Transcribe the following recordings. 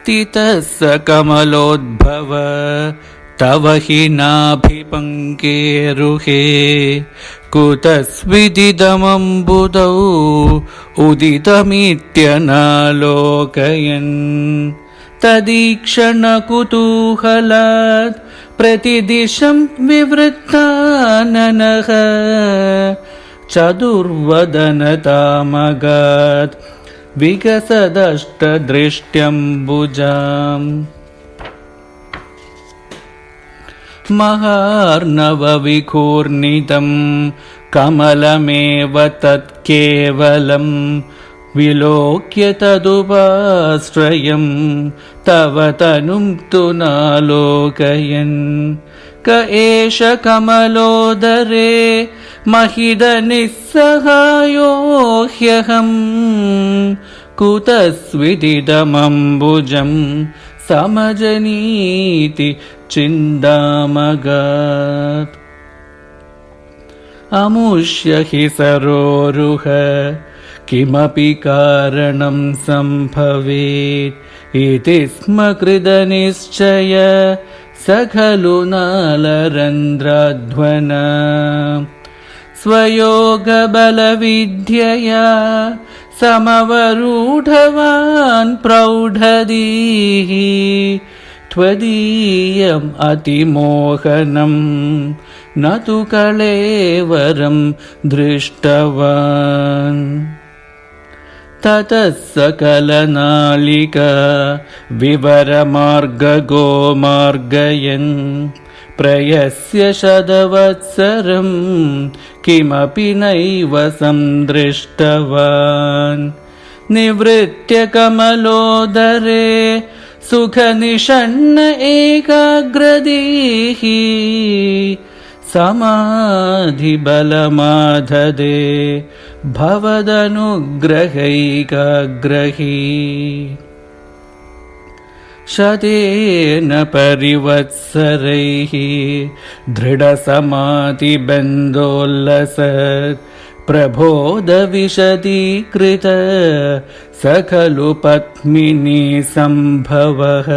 स्थितः स कमलोद्भव तव हि नाभिपङ्केरुहे कुतस्विदिदमम्बुदौ उदितमित्यनालोकयन् तदीक्षणकुतूहलात् प्रतिदिशं विवृत्ताननः चतुर्वदनतामगात् विकसदष्टदृष्ट्यम्बुजाम् महार्णवविघूर्णितं कमलमेव तत्केवलं विलोक्य तदुपाश्रयं तव तनुं तु नालोकयन् क एष कमलोदरे महिदनिस्सहायो ह्यहं कुतस्विदिदमम्बुजं समजनीति चिन्तामगात् अमुष्य हि सरोरुह किमपि कारणं सम्भवेत् इति स्म कृतनिश्चय स खलु नालरन्ध्राध्वना स्वयोगबलविद्यया समवरूढवान् प्रौढधीः त्वदीयम् अतिमोहनं न तु कलेवरं दृष्टवान् ततः सकलनालिका विवरमार्गगो मार्गयन् प्रयस्य शतवत्सरं किमपि नैव सन्दृष्टवान् निवृत्य कमलोदरे सुखनिषण्ण एकाग्रदीः समाधिबलमाधदे भवदनुग्रहैकाग्रही शतेन परिवत्सरैः दृढसमाधिबन्धोल्लसत् प्रबोधविशदीकृत स खलु पद्मिनी सम्भवः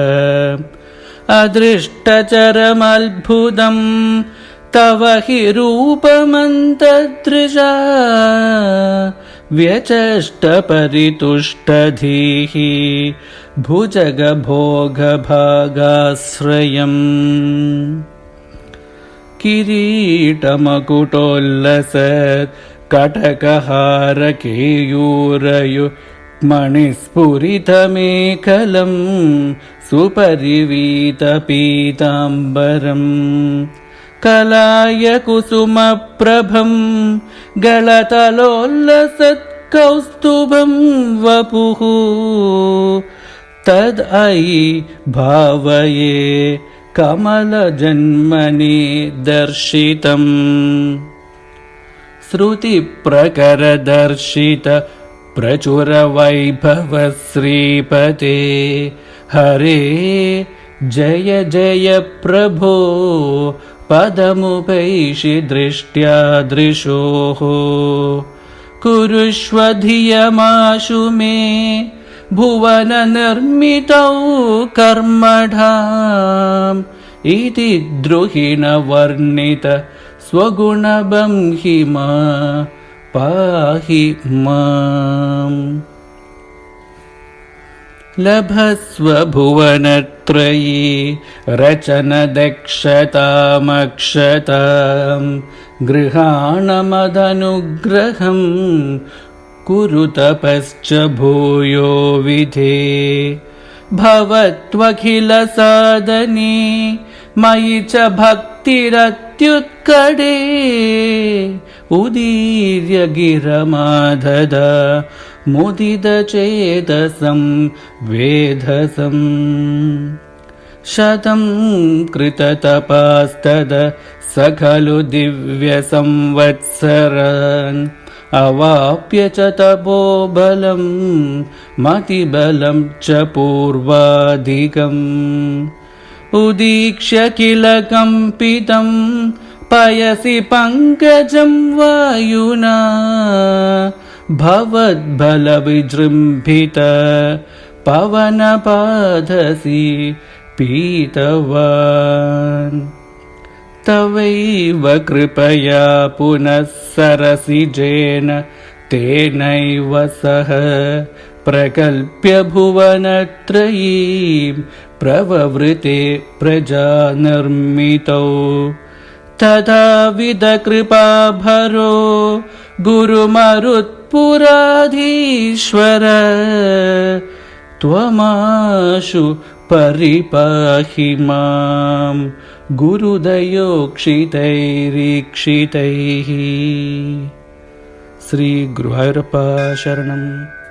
अदृष्टचरमद्भुतं तव हि रूपमन्तदृशा व्यचष्टपरितुष्टधीः भुजगभोगभागाश्रयम् किरीटमकुटोल्लसत् कटकहारकेयूरयुक्मणिस्फुरितमेखलं सुपरिवीतपीताम्बरम् कलायकुसुमप्रभं गलतलोल्लसत्कौस्तुभं वपुः तदयि भावये कमलजन्मनि दर्शितम् श्रुतिप्रकरदर्शित प्रचुरवैभव श्रीपते हरे जय जय प्रभो पदमुपैषि दृष्ट्या दृशोः कुरुष्व धियमाशु मे भुवननिर्मितौ कर्मणाम् इति द्रुहिणवर्णित स्वगुणबंहिमा पाहि माम् लभस्व भुवनत्रयी रचनदक्षतामक्षतां गृहाणमदनुग्रहं कुरु तपश्च भूयो विधे भवत्वखिलसाधने मयि च भक्तिरत्युत्कटे उदीर्य गिरमादद मुदितचेतसं वेधसम् शतं कृततपास्तद स खलु दिव्यसंवत्सरान् अवाप्य च तपोबलं मतिबलं च पूर्वाधिकम् उदीक्ष्य किल कम्पितं पयसि पङ्कजं वायुना भवद्बलविजृम्भित पवनपादसि पीतवान् तवैव कृपया पुनः सरसिजेन तेनैव सह प्रकल्प्य भुवनत्रयीं प्रववृते प्रजानिर्मितौ तथाविधकृपाभरो गुरुमरुत्पुराधीश्वर त्वमाशु परिपाहि मां गुरुदयोक्षितैरीक्षितैः. श्री गुरुवायूरप्पा शरणम्.